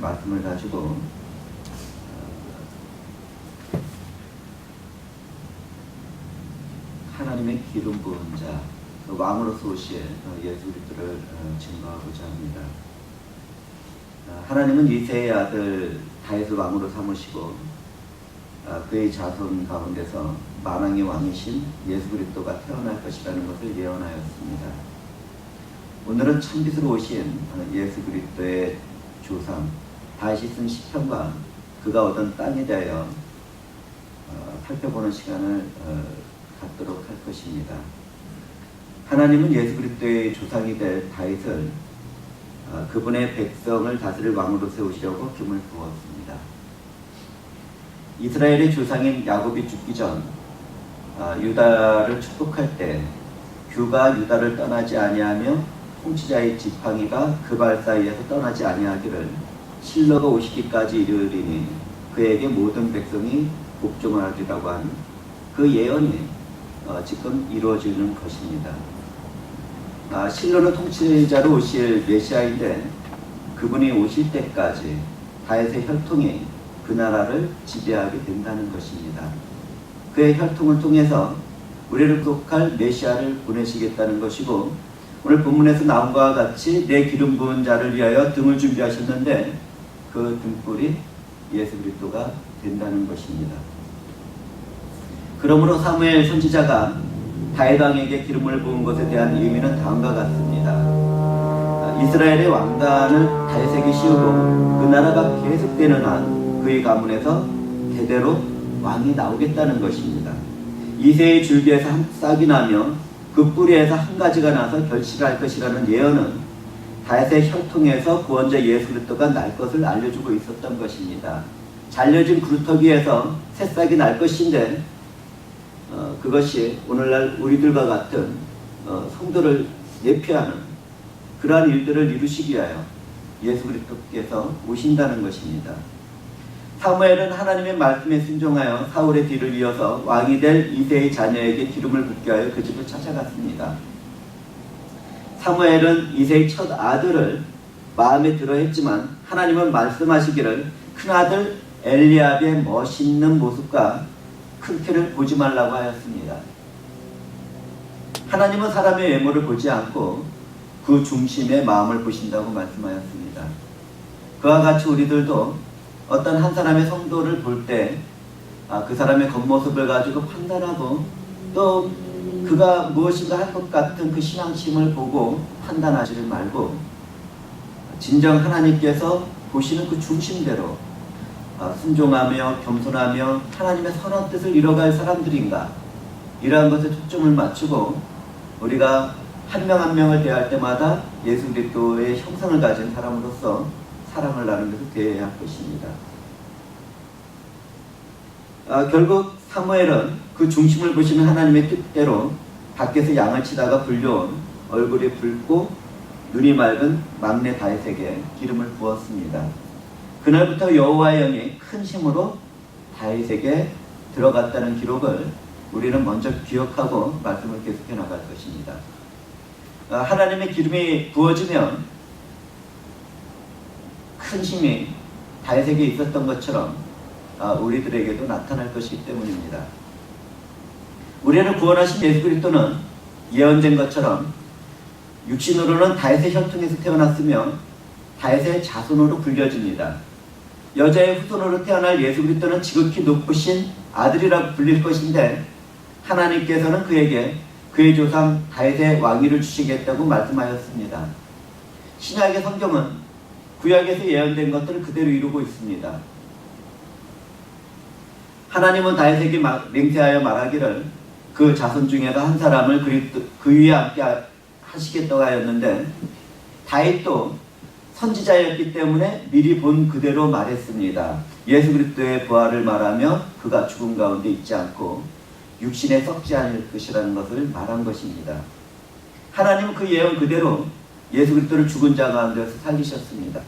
말씀을 가지고 하나님의 기름 부은 자, 왕으로서 오실 예수 그리스도를 증거하고자 합니다. 하나님은 이새의 아들 다윗을 왕으로 삼으시고 그의 자손 가운데서 만왕의 왕이신 예수 그리스도가 태어날 것이라는 것을 예언하였습니다. 오늘은 천빛으로 오신 예수 그리스도의 조상 다윗이 쓴 시편과 그가 얻은 땅에 대하여 살펴보는 시간을 갖도록 할 것입니다. 하나님은 예수 그리스도의 조상이 될 다윗을 그분의 백성을 다스릴 왕으로 세우시려고 기름을 부었습니다. 이스라엘의 조상인 야곱이 죽기 전 유다를 축복할 때 규가 유다를 떠나지 아니하며 통치자의 지팡이가 그 발 사이에서 떠나지 아니하기를 실로가 오시기까지 이르리니 그에게 모든 백성이 복종하리라고 한 그 예언이 지금 이루어지는 것입니다. 실로는 통치자로 오실 메시아인데 그분이 오실 때까지 다윗의 혈통이 그 나라를 지배하게 된다는 것입니다. 그의 혈통을 통해서 우리를 구속할 메시아를 보내시겠다는 것이고, 오늘 본문에서 나온 것과 같이 내 기름 부은 자를 위하여 등을 준비하셨는데 그 등불이 예수 그리스도가 된다는 것입니다. 그러므로 사무엘 선지자가 다윗 왕에게 기름을 부은 것에 대한 의미는 다음과 같습니다. 이스라엘의 왕관을 다윗에게 씌우고 그 나라가 계속되는 한 그의 가문에서 대대로 왕이 나오겠다는 것입니다. 이새의 줄기에서 한 싹이 나며 그 뿌리에서 한 가지가 나서 결실을 할 것이라는 예언은 다윗의 혈통에서 구원자 예수 그리스도가 날 것을 알려주고 있었던 것입니다. 잘려진 그루터기에서 새싹이 날 것인데 그것이 오늘날 우리들과 같은 성도를 예표하는 그러한 일들을 이루시기 위하여 예수 그리스도께서 오신다는 것입니다. 사무엘은 하나님의 말씀에 순종하여 사울의 뒤를 이어서 왕이 될 이새의 자녀에게 기름을 붓게 하여 그 집을 찾아갔습니다. 사무엘은 이새의 첫 아들을 마음에 들어 했지만 하나님은 말씀하시기를 큰아들 엘리압의 멋있는 모습과 큰 키를 보지 말라고 하였습니다. 하나님은 사람의 외모를 보지 않고 그 중심의 마음을 보신다고 말씀하였습니다. 그와 같이 우리들도 어떤 한 사람의 성도를 볼 때 그 사람의 겉모습을 가지고 판단하고 또 그가 무엇인가 할 것 같은 그 신앙심을 보고 판단하지를 말고 진정 하나님께서 보시는 그 중심대로 순종하며 겸손하며 하나님의 선한 뜻을 이뤄갈 사람들인가, 이러한 것에 초점을 맞추고 우리가 한 명 한 명을 대할 때마다 예수 그리스도의 형상을 가진 사람으로서 사랑을 나누면서 대해야 할 것입니다. 결국 사무엘은 그 중심을 보시는 하나님의 뜻대로 밖에서 양을 치다가 불려온 얼굴이 붉고 눈이 맑은 막내 다윗에게 기름을 부었습니다. 그날부터 여호와의 영이 큰 힘으로 다윗에게 들어갔다는 기록을 우리는 먼저 기억하고 말씀을 계속해 나갈 것입니다. 하나님의 기름이 부어지면 큰 힘이 다윗에게 있었던 것처럼 우리들에게도 나타날 것이기 때문입니다. 우리를 구원하신 예수 그리스도는 예언된 것처럼 육신으로는 다윗의 혈통에서 태어났으며 다윗의 자손으로 불려집니다. 여자의 후손으로 태어날 예수 그리스도는 지극히 높으신 아들이라고 불릴 것인데 하나님께서는 그에게 그의 조상 다윗의 왕위를 주시겠다고 말씀하였습니다. 신약의 성경은 구약에서 예언된 것들을 그대로 이루고 있습니다. 하나님은 다윗에게 맹세하여 말하기를 그 자손 중에서 한 사람을 그 위에 앉게 하시겠다고 하였는데 다윗도 선지자였기 때문에 미리 본 그대로 말했습니다. 예수 그리스도의 부활을 말하며 그가 죽음 가운데 있지 않고 육신에 썩지 않을 것이라는 것을 말한 것입니다. 하나님은 그 예언 그대로 예수 그리스도를 죽은 자 가운데서 살리셨습니다.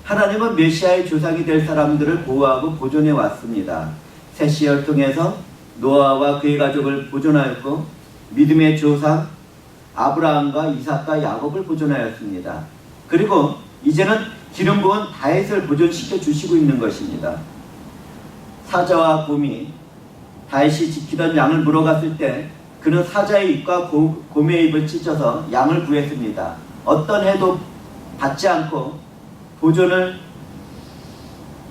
하나님은 메시아의 조상이 될 사람들을 보호하고 보존해 왔습니다. 셋시혈 통해서 노아와 그의 가족을 보존하였고 믿음의 조상 아브라함과 이삭과 야곱을 보존하였습니다. 그리고 이제는 기름 부은 다윗을 보존시켜 주시고 있는 것입니다. 사자와 곰이 다윗이 지키던 양을 물어갔을 때 그는 사자의 입과 곰의 입을 찢어서 양을 구했습니다. 어떤 해도 받지 않고 보존을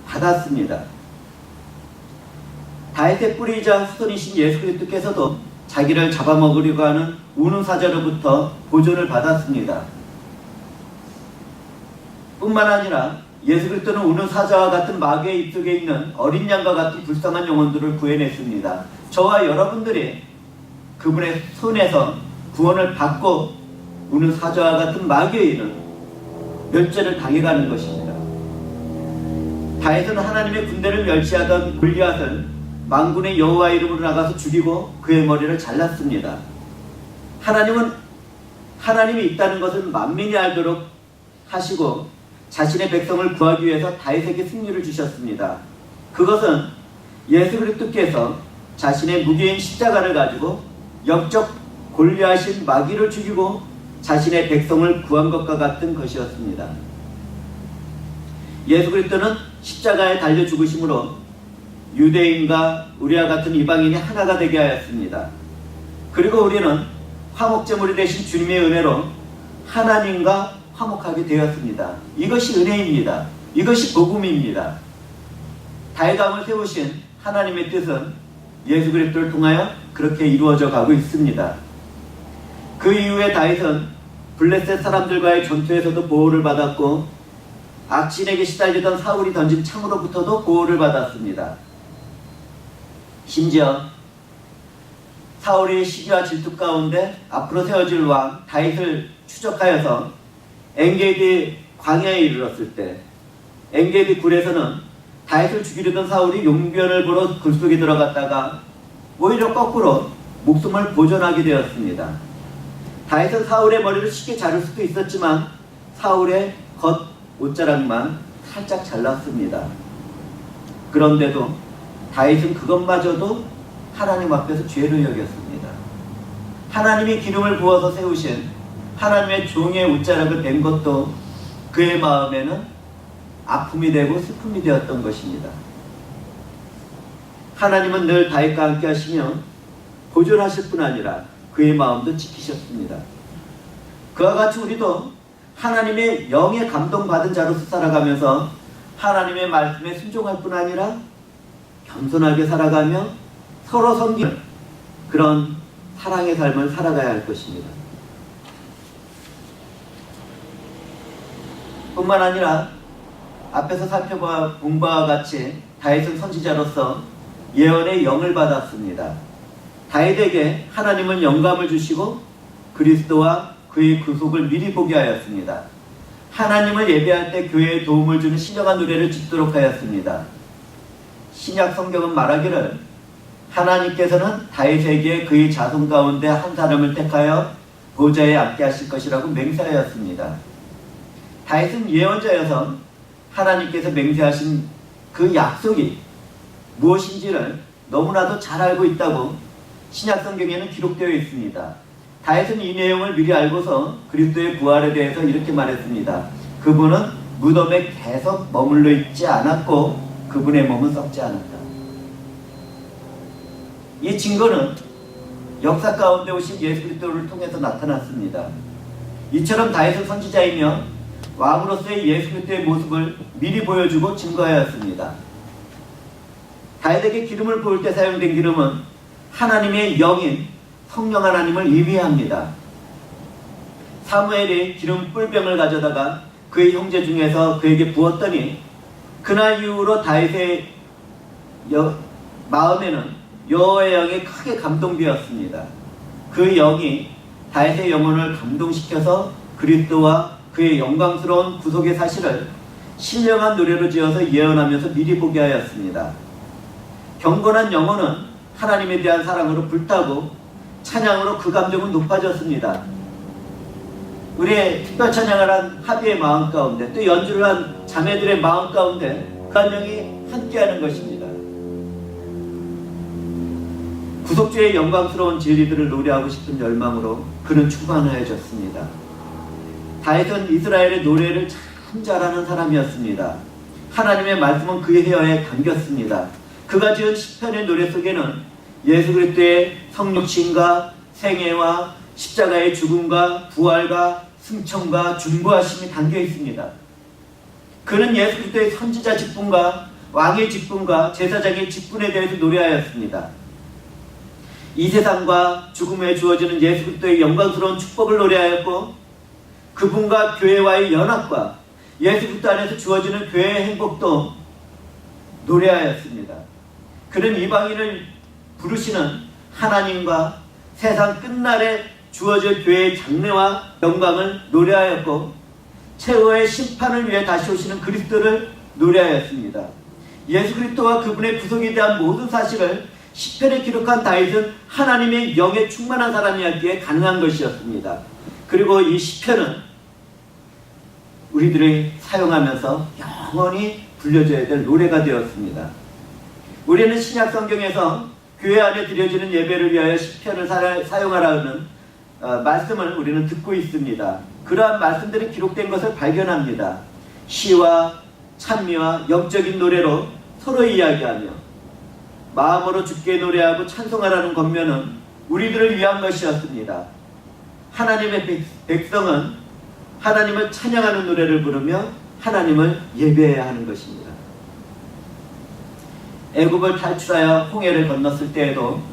받았습니다. 다윗의 뿌리이자 후손이신 예수 그리스도께서도 자기를 잡아먹으려고 하는 우는 사자로부터 보존을 받았습니다. 뿐만 아니라 예수 그리스도는 우는 사자와 같은 마귀의 입속에 있는 어린 양과 같은 불쌍한 영혼들을 구해냈습니다. 저와 여러분들이 그분의 손에서 구원을 받고 우는 사자와 같은 마귀에 의는 멸절을 당해가는 것입니다. 다윗은 하나님의 군대를 멸시하던 골리앗을 만군의 여호와 이름으로 나가서 죽이고 그의 머리를 잘랐습니다. 하나님은 하나님이 있다는 것을 만민이 알도록 하시고 자신의 백성을 구하기 위해서 다윗에게 승리를 주셨습니다. 그것은 예수 그리스도께서 자신의 무게인 십자가를 가지고 영적 골리앗인 마귀를 죽이고 자신의 백성을 구한 것과 같은 것이었습니다. 예수 그리스도는 십자가에 달려 죽으심으로 유대인과 우리와 같은 이방인이 하나가 되게 하였습니다. 그리고 우리는 화목제물이 되신 주님의 은혜로 하나님과 화목하게 되었습니다. 이것이 은혜입니다. 이것이 복음입니다. 다윗왕을 세우신 하나님의 뜻은 예수 그리스도를 통하여 그렇게 이루어져 가고 있습니다. 그 이후에 다윗은 블레셋 사람들과의 전투에서도 보호를 받았고 악진에게 시달리던 사울이 던진 창으로부터도 보호를 받았습니다. 심지어 사울의 시기와 질투 가운데 앞으로 세워질 왕 다윗을 추적하여서 엔게디 광야에 이르렀을 때 엔게디 굴에서는 다윗을 죽이려던 사울이 용변을 보러 굴 속에 들어갔다가 오히려 거꾸로 목숨을 보존하게 되었습니다. 다윗은 사울의 머리를 쉽게 자를 수도 있었지만 사울의 겉 옷자락만 살짝 잘랐습니다. 그런데도 다윗은 그것마저도 하나님 앞에서 죄로 여겼습니다. 하나님이 기름을 부어서 세우신 하나님의 종의 옷자락을 댄 것도 그의 마음에는 아픔이 되고 슬픔이 되었던 것입니다. 하나님은 늘 다윗과 함께 하시며 보존하실 뿐 아니라 그의 마음도 지키셨습니다. 그와 같이 우리도 하나님의 영에 감동받은 자로서 살아가면서 하나님의 말씀에 순종할 뿐 아니라 겸손하게 살아가며 서로 섬기는 그런 사랑의 삶을 살아가야 할 것입니다. 뿐만 아니라 앞에서 살펴본 바와 같이 다윗은 선지자로서 예언의 영을 받았습니다. 다윗에게 하나님은 영감을 주시고 그리스도와 그의 구속을 미리 보게 하였습니다. 하나님을 예배할 때 교회에 도움을 주는 신령한 노래를 짓도록 하였습니다. 신약 성경은 말하기를 하나님께서는 다윗에게 그의 자손 가운데 한 사람을 택하여 보좌에 앉게 하실 것이라고 맹세하였습니다. 다윗은 예언자여서 하나님께서 맹세하신 그 약속이 무엇인지를 너무나도 잘 알고 있다고 신약 성경에는 기록되어 있습니다. 다윗은 이 내용을 미리 알고서 그리스도의 부활에 대해서 이렇게 말했습니다. 그분은 무덤에 계속 머물러 있지 않았고 그분의 몸은 썩지 않았다. 이 증거는 역사 가운데 오신 예수 그리스도를 통해서 나타났습니다. 이처럼 다윗은 선지자이며 왕으로서의 예수 그리스도의 모습을 미리 보여주고 증거하였습니다. 다윗에게 기름을 부을 때 사용된 기름은 하나님의 영인 성령 하나님을 의미합니다. 사무엘이 기름 뿔병을 가져다가 그의 형제 중에서 그에게 부었더니 그날 이후로 다윗의 마음에는 여호와의 영이 크게 감동되었습니다. 그 영이 다윗의 영혼을 감동시켜서 그리스도와 그의 영광스러운 구속의 사실을 신령한 노래로 지어서 예언하면서 미리 보게 하였습니다. 경건한 영혼은 하나님에 대한 사랑으로 불타고 찬양으로 그 감정은 높아졌습니다. 우리의 특별 찬양을 한 합의의 마음 가운데 또 연주를 한 자매들의 마음 가운데 그 감정이 함께하는 것입니다. 구속주의 영광스러운 진리들을 노래하고 싶은 열망으로 그는 충만해졌습니다. 다윗은 이스라엘의 노래를 참 잘하는 사람이었습니다. 하나님의 말씀은 그의 혀에 감겼습니다. 그가 지은 시편의 노래 속에는 예수 그리스도의 성육신과 생애와 십자가의 죽음과 부활과 승천과 중보하심이 담겨 있습니다. 그는 예수 그리스도의 선지자 직분과 왕의 직분과 제사장의 직분에 대해서 노래하였습니다. 이 세상과 죽음에 주어지는 예수 그리스도의 영광스러운 축복을 노래하였고 그분과 교회와의 연합과 예수 그리스도 안에서 주어지는 교회의 행복도 노래하였습니다. 그는 이방인을 부르시는 하나님과 세상 끝날에 주어질 교회의 장래와 영광을 노래하였고 최후의 심판을 위해 다시 오시는 그리스도를 노래하였습니다. 예수 그리스도와 그분의 구속에 대한 모든 사실을 시편에 기록한 다윗은 하나님의 영에 충만한 사람이었기에 가능한 것이었습니다. 그리고 이 시편은 우리들이 사용하면서 영원히 불려져야 될 노래가 되었습니다. 우리는 신약 성경에서 교회 안에 드려지는 예배를 위하여 시편을 사용하라는 말씀을 우리는 듣고 있습니다. 그러한 말씀들이 기록된 것을 발견합니다. 시와 찬미와 영적인 노래로 서로 이야기하며 마음으로 주께 노래하고 찬송하라는 권면은 우리들을 위한 것이었습니다. 하나님의 백성은 하나님을 찬양하는 노래를 부르며 하나님을 예배해야 하는 것입니다. 애굽을 탈출하여 홍해를 건넜을 때에도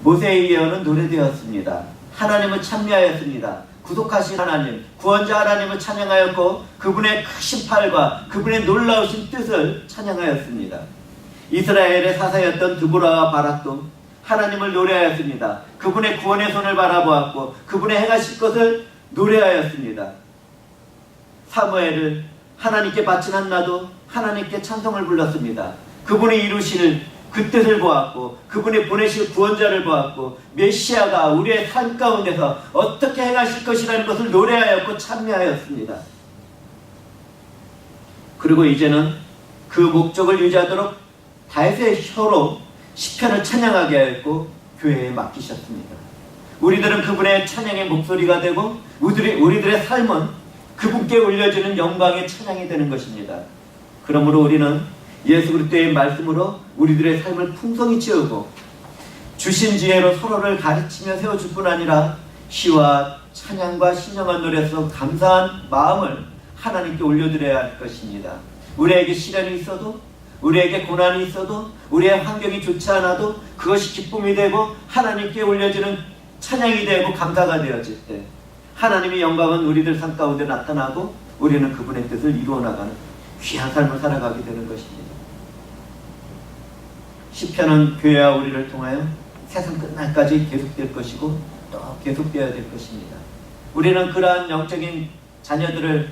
모세의 예언은 노래되었습니다. 하나님을 찬미하였습니다. 구속하신 하나님, 구원자 하나님을 찬양하였고 그분의 크신 팔과 그분의 놀라우신 뜻을 찬양하였습니다. 이스라엘의 사사였던 드보라와 바락도 하나님을 노래하였습니다. 그분의 구원의 손을 바라보았고 그분의 행하실 것을 노래하였습니다. 사무엘을 하나님께 바친 한나도 하나님께 찬송을 불렀습니다. 그분이 이루실 그 뜻을 보았고 그분이 보내실 구원자를 보았고 메시아가 우리의 삶 가운데서 어떻게 행하실 것이라는 것을 노래하였고 찬미하였습니다. 그리고 이제는 그 목적을 유지하도록 다윗의 혀로 시편을 찬양하게 하였고 교회에 맡기셨습니다. 우리들은 그분의 찬양의 목소리가 되고 우리들의 삶은 그분께 올려지는 영광의 찬양이 되는 것입니다. 그러므로 우리는 예수 그리스도의 말씀으로 우리들의 삶을 풍성히 채우고 주신 지혜로 서로를 가르치며 세워줄 뿐 아니라 시와 찬양과 신령한 노래에서 감사한 마음을 하나님께 올려드려야 할 것입니다. 우리에게 시련이 있어도, 우리에게 고난이 있어도, 우리의 환경이 좋지 않아도 그것이 기쁨이 되고 하나님께 올려지는 찬양이 되고 감사가 되어질 때 하나님의 영광은 우리들 삶 가운데 나타나고 우리는 그분의 뜻을 이루어 나가는 귀한 삶을 살아가게 되는 것입니다. 시편은 교회와 우리를 통하여 세상 끝날까지 계속될 것이고 또 계속되어야 될 것입니다. 우리는 그러한 영적인 자녀들을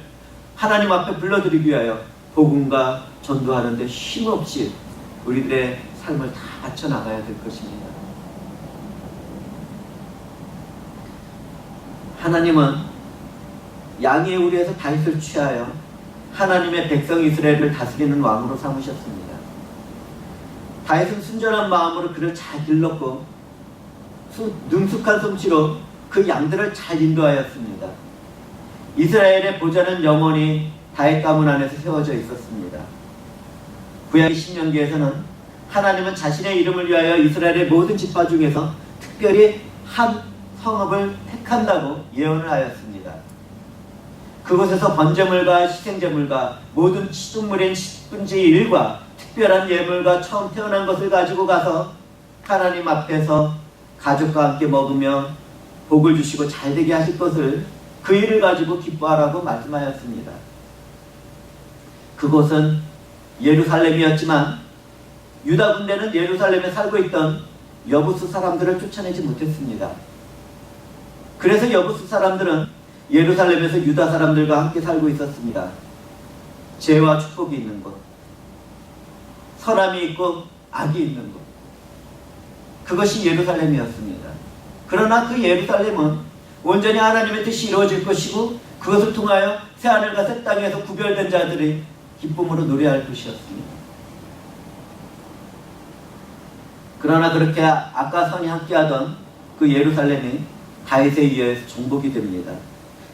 하나님 앞에 불러드리기 위하여 복음과 전도하는 데 쉼없이 우리들의 삶을 다 바쳐나가야 될 것입니다. 하나님은 양의 우리에서 다윗을 취하여 하나님의 백성 이스라엘을 다스리는 왕으로 삼으셨습니다. 다윗은 순전한 마음으로 그를 잘 길렀고 능숙한 솜씨로 그 양들을 잘 인도하였습니다. 이스라엘의 보좌는 영원히 다윗 가문 안에서 세워져 있었습니다. 구약 신명기에서는 하나님은 자신의 이름을 위하여 이스라엘의 모든 지파 중에서 특별히 한 성읍을 택한다고 예언을 하였습니다. 그곳에서 번제물과 희생제물과 모든 시중물인 10분의 1과 특별한 예물과 처음 태어난 것을 가지고 가서 하나님 앞에서 가족과 함께 먹으며 복을 주시고 잘되게 하실 것을 그 일을 가지고 기뻐하라고 말씀하였습니다. 그곳은 예루살렘이었지만 유다 군대는 예루살렘에 살고 있던 여부수 사람들을 쫓아내지 못했습니다. 그래서 여부수 사람들은 예루살렘에서 유다 사람들과 함께 살고 있었습니다. 죄와 축복이 있는 곳, 선함이 있고 악이 있는 곳, 그것이 예루살렘이었습니다. 그러나 그 예루살렘은 온전히 하나님의 뜻이 이루어질 것이고 그것을 통하여 새하늘과 새 땅에서 구별된 자들이 기쁨으로 노래할 곳이었습니다. 그러나 그렇게 악과 선이 함께하던 그 예루살렘이 다윗에 의해서 정복이 됩니다.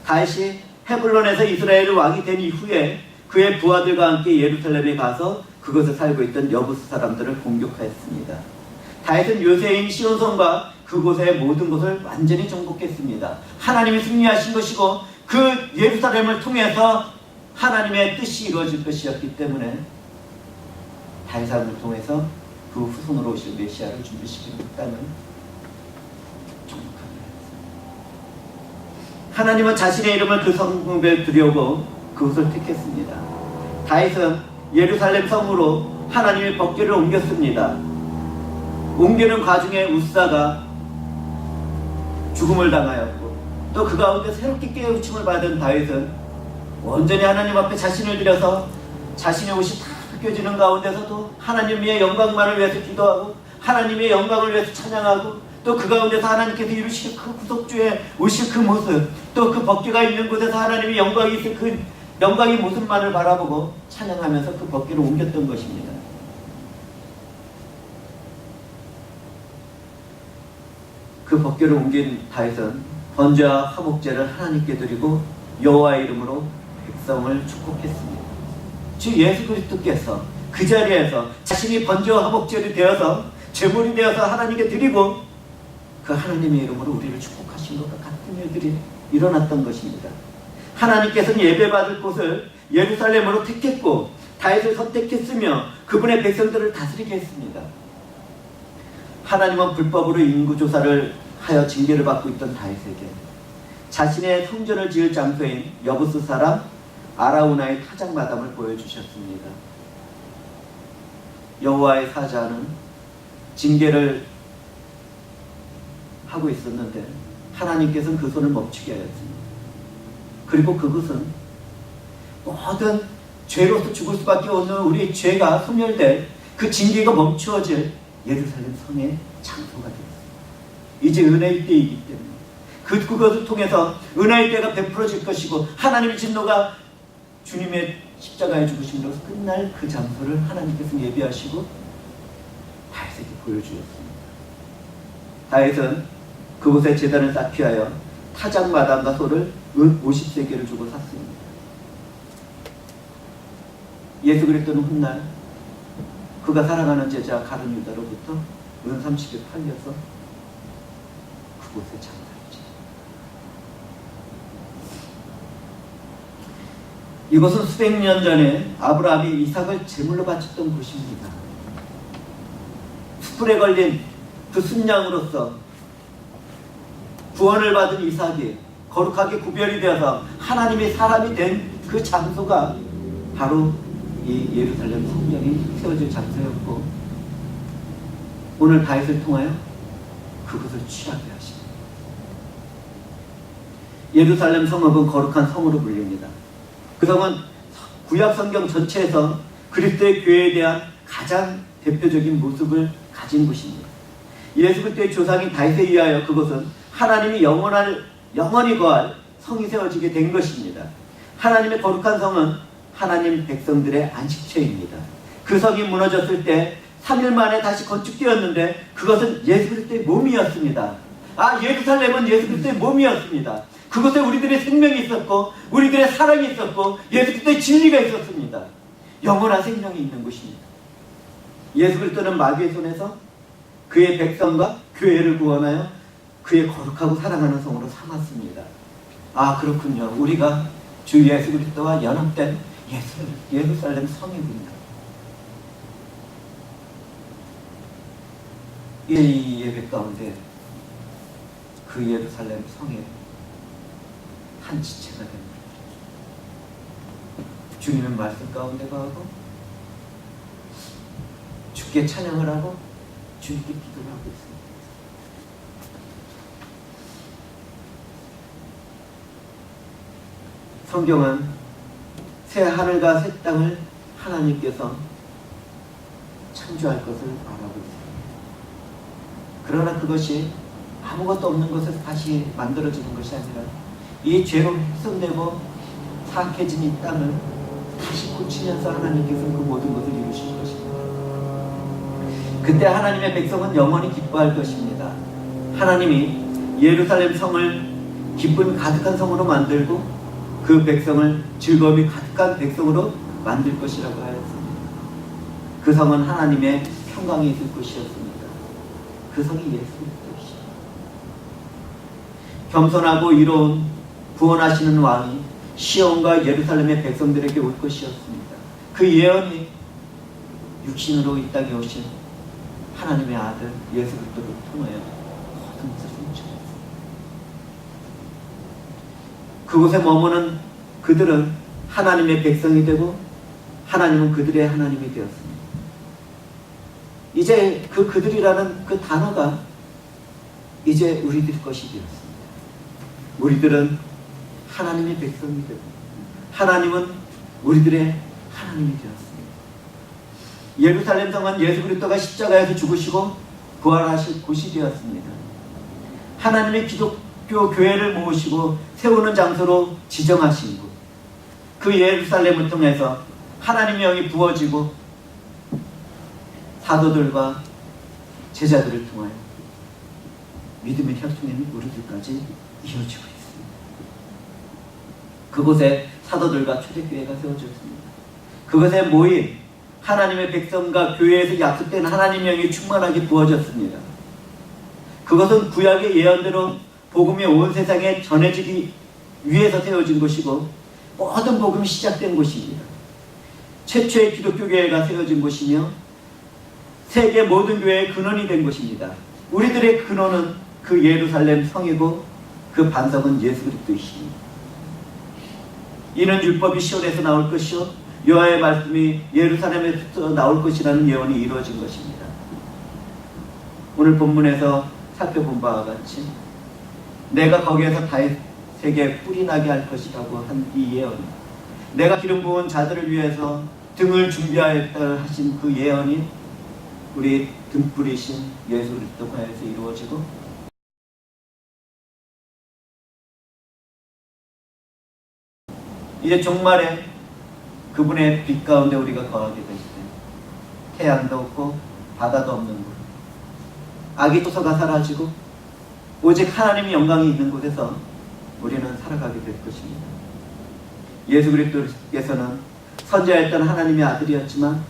다윗이 헤블론에서 이스라엘 왕이 된 이후에 그의 부하들과 함께 예루살렘에 가서 그곳에 살고 있던 여부수 사람들을 공격하였습니다. 다윗은 요새인 시온성과 그곳의 모든 것을 완전히 정복했습니다. 하나님이 승리하신 것이고 그 예루살렘을 통해서 하나님의 뜻이 이루어질 것이었기 때문에 다윗을 통해서 그 후손으로 오실 메시아를 준비시키는 땅을 정복합니다. 하나님은 자신의 이름을 그 성읍에 두려고 그것을 택했습니다. 다윗은 예루살렘 성으로 하나님의 법궤를 옮겼습니다. 옮기는 과정에 우사가 죽음을 당하였고 또 그 가운데 새롭게 깨우침을 받은 다윗은 온전히 하나님 앞에 자신을 들여서 자신의 옷이 다 벗겨지는 가운데서도 하나님의 영광만을 위해서 기도하고 하나님의 영광을 위해서 찬양하고 또 그 가운데서 하나님께서 이루실 그 구속주에 오실 그 모습 또 그 법궤가 있는 곳에서 하나님의 영광이 있을 그 영광의 모습만을 바라보고 찬양하면서 그 법궤를 옮겼던 것입니다. 그 법궤를 옮긴 다윗은 번제와 화목제를 하나님께 드리고 여호와의 이름으로 백성을 축복했습니다. 주 예수 그리스도께서 그 자리에서 자신이 번제와 화목제를 되어서 제물이 되어서 하나님께 드리고 그 하나님의 이름으로 우리를 축복하신 것과 같은 일들이 일어났던 것입니다. 하나님께서는 예배받을 곳을 예루살렘으로 택했고 다윗을 선택했으며 그분의 백성들을 다스리게 했습니다. 하나님은 불법으로 인구조사를 하여 징계를 받고 있던 다윗에게 자신의 성전을 지을 장소인 여부스 사람 아라우나의 타작마당을 보여주셨습니다. 여호와의 사자는 징계를 하고 있었는데 하나님께서는 그 손을 멈추게 하였습니다. 그리고 그것은 모든 죄로서 죽을 수밖에 없는 우리 죄가 소멸될 그 징계가 멈추어질 예루살렘 성의 장소가 되었습니다. 이제 은혜의 때이기 때문에 그것을 통해서 은혜의 때가 베풀어질 것이고 하나님의 진노가 주님의 십자가에 죽으심으로써 끝날 그 장소를 하나님께서 예비하시고 다윗에게 보여주었습니다. 다윗은 그곳에 제단을 쌓기 위하여 타작마당과 소를 은 50세겔을 주고 샀습니다. 예수 그리스도는 훗날 그가 사랑하는 제자 가룟 유다로부터 은 30개 팔려서 그곳에 장사했죠. 이곳은 수백 년 전에 아브라함이 이삭을 제물로 바쳤던 곳입니다. 숯불에 걸린 그 순양으로서 구원을 받은 이삭이 거룩하게 구별이 되어서 하나님의 사람이 된 그 장소가 바로 이 예루살렘 성전이 세워질 장소였고 오늘 다윗을 통하여 그것을 취하게 하십니다. 예루살렘 성읍은 거룩한 성으로 불립니다. 그 성은 구약 성경 전체에서 그리스도의 교회에 대한 가장 대표적인 모습을 가진 곳입니다. 예수 그리스도의 조상인 다윗에 의하여 그것은 하나님이 영원히 거할 성이 세워지게 된 것입니다. 하나님의 거룩한 성은 하나님 백성들의 안식처입니다. 그 성이 무너졌을 때 3일 만에 다시 건축되었는데 그것은 예수 그리스도의 몸이었습니다. 예루살렘은 예수 그리스도의 몸이었습니다. 그곳에 우리들의 생명이 있었고 우리들의 사랑이 있었고 예수 그리스도의 진리가 있었습니다. 영원한 생명이 있는 곳입니다. 예수 그리스도는 마귀의 손에서 그의 백성과 교회를 구원하여 그의 거룩하고 사랑하는 성으로 삼았습니다. 그렇군요. 우리가 주 예수 그리스도와 연합된 예루살렘 성이군요. 이 예배 가운데 그 예루살렘 성에 한 지체가 됩니다. 주님의 말씀 가운데 거하고 주께 찬양을 하고 주님께 기도를 하고 있습니다. 성경은 새 하늘과 새 땅을 하나님께서 창조할 것을 말하고 있습니다. 그러나 그것이 아무것도 없는 것에서 다시 만들어지는 것이 아니라 이 죄로 훼손되고 사악해진 이 땅을 다시 고치면서 하나님께서는 그 모든 것을 이루실 것입니다. 그때 하나님의 백성은 영원히 기뻐할 것입니다. 하나님이 예루살렘 성을 기쁨이 가득한 성으로 만들고 그 백성을 즐거움이 가득한 백성으로 만들 것이라고 하였습니다. 그 성은 하나님의 평강이 있을 것이었습니다. 그 성이 예수 그리스도이십니다. 겸손하고 이로운 구원하시는 왕이 시온과 예루살렘의 백성들에게 올 것이었습니다. 그 예언이 육신으로 이 땅에 오신 하나님의 아들 예수 그리스도를 통하여 모든 것을 성취했습니다. 그곳에 머무는 그들은 하나님의 백성이 되고 하나님은 그들의 하나님이 되었습니다. 이제 그들이라는 그 단어가 이제 우리들 것이 되었습니다. 우리들은 하나님의 백성이 되고 하나님은 우리들의 하나님이 되었습니다. 예루살렘 성은 예수 그리스도가 십자가에서 죽으시고 부활하실 곳이 되었습니다. 하나님의 기독교 교회를 모으시고 세우는 장소로 지정하신 곳, 그 예루살렘을 통해서 하나님의 영이 부어지고 사도들과 제자들을 통하여 믿음의 혈통인 우리들까지 이어지고 있습니다. 그곳에 사도들과 초대교회가 세워졌습니다. 그곳에 모인 하나님의 백성과 교회에서 약속된 하나님의 영이 충만하게 부어졌습니다. 그것은 구약의 예언대로 복음이 온 세상에 전해지기 위해서 세워진 곳이고 모든 복음이 시작된 곳입니다. 최초의 기독교 교회가 세워진 곳이며 세계 모든 교회의 근원이 된 곳입니다. 우리들의 근원은 그 예루살렘 성이고 그 반석은 예수 그리스도의 힘입니다. 이는 율법이 시온에서 나올 것이요 여호와의 말씀이 예루살렘에서 나올 것이라는 예언이 이루어진 것입니다. 오늘 본문에서 살펴본 바와 같이 내가 거기에서 다윗에게 뿔이 나게 할 것이라고 한 이 예언, 내가 기름 부은 자들을 위해서 등을 준비하였다 하신 그 예언이 우리 등불이신 예수 그리스도에서 이루어지고 이제 종말에 그분의 빛 가운데 우리가 거하게 될 때 태양도 없고 바다도 없는 곳, 악의 토사가 사라지고 오직 하나님의 영광이 있는 곳에서 우리는 살아가게 될 것입니다. 예수 그리스도께서는 선지자였던 하나님의 아들이었지만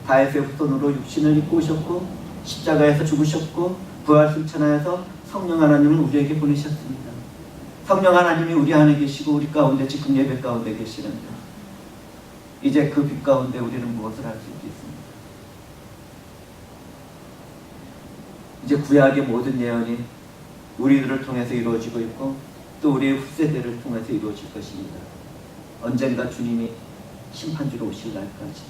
다윗의 후손으로 육신을 입고 오셨고 십자가에서 죽으셨고 부활 승천하여서 성령 하나님을 우리에게 보내셨습니다. 성령 하나님이 우리 안에 계시고 우리 가운데 지금 예배 가운데 계시는데 이제 그 빛 가운데 우리는 무엇을 할 수 있겠습니까? 이제 구약의 모든 예언이 우리들을 통해서 이루어지고 있고 또 우리의 후세대를 통해서 이루어질 것입니다. 언젠가 주님이 심판주로 오실 날까지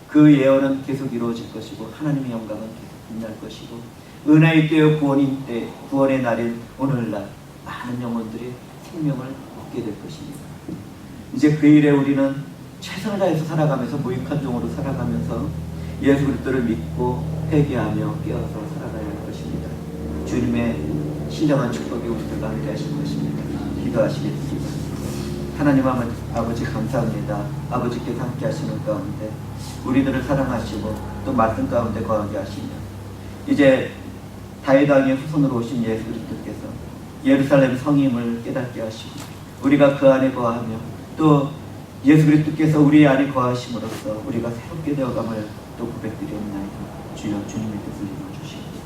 그 예언은 계속 이루어질 것이고 하나님의 영광은 계속 빛날 것이고 은혜의 때요 구원의 날인 오늘날 많은 영혼들이 생명을 얻게 될 것입니다. 이제 그 일에 우리는 최선을 다해서 살아가면서 무익한 종으로 살아가면서 예수 그리스도를 믿고 회개하며 깨어서 살아가야 할 것입니다. 주님의 신령한 축복이 우리들과 함께 하실 것입니다. 기도하시겠습니다. 하나님 아버지 감사합니다. 아버지께서 함께 하시는 가운데 우리들을 사랑하시고 또 말씀 가운데 거하게 하시며 이제 다윗 왕의 후손으로 오신 예수 그리스도께서 예루살렘 성임을 깨닫게 하시고 우리가 그 안에 거하며 또 예수 그리스도께서 우리 안에 거하심으로써 우리가 새롭게 되어감을 또 고백드리옵나이다. 주여 주님의 뜻을 이루어주시옵소서.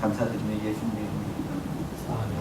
감사드리며 예수님의 이름으로 기도합니다.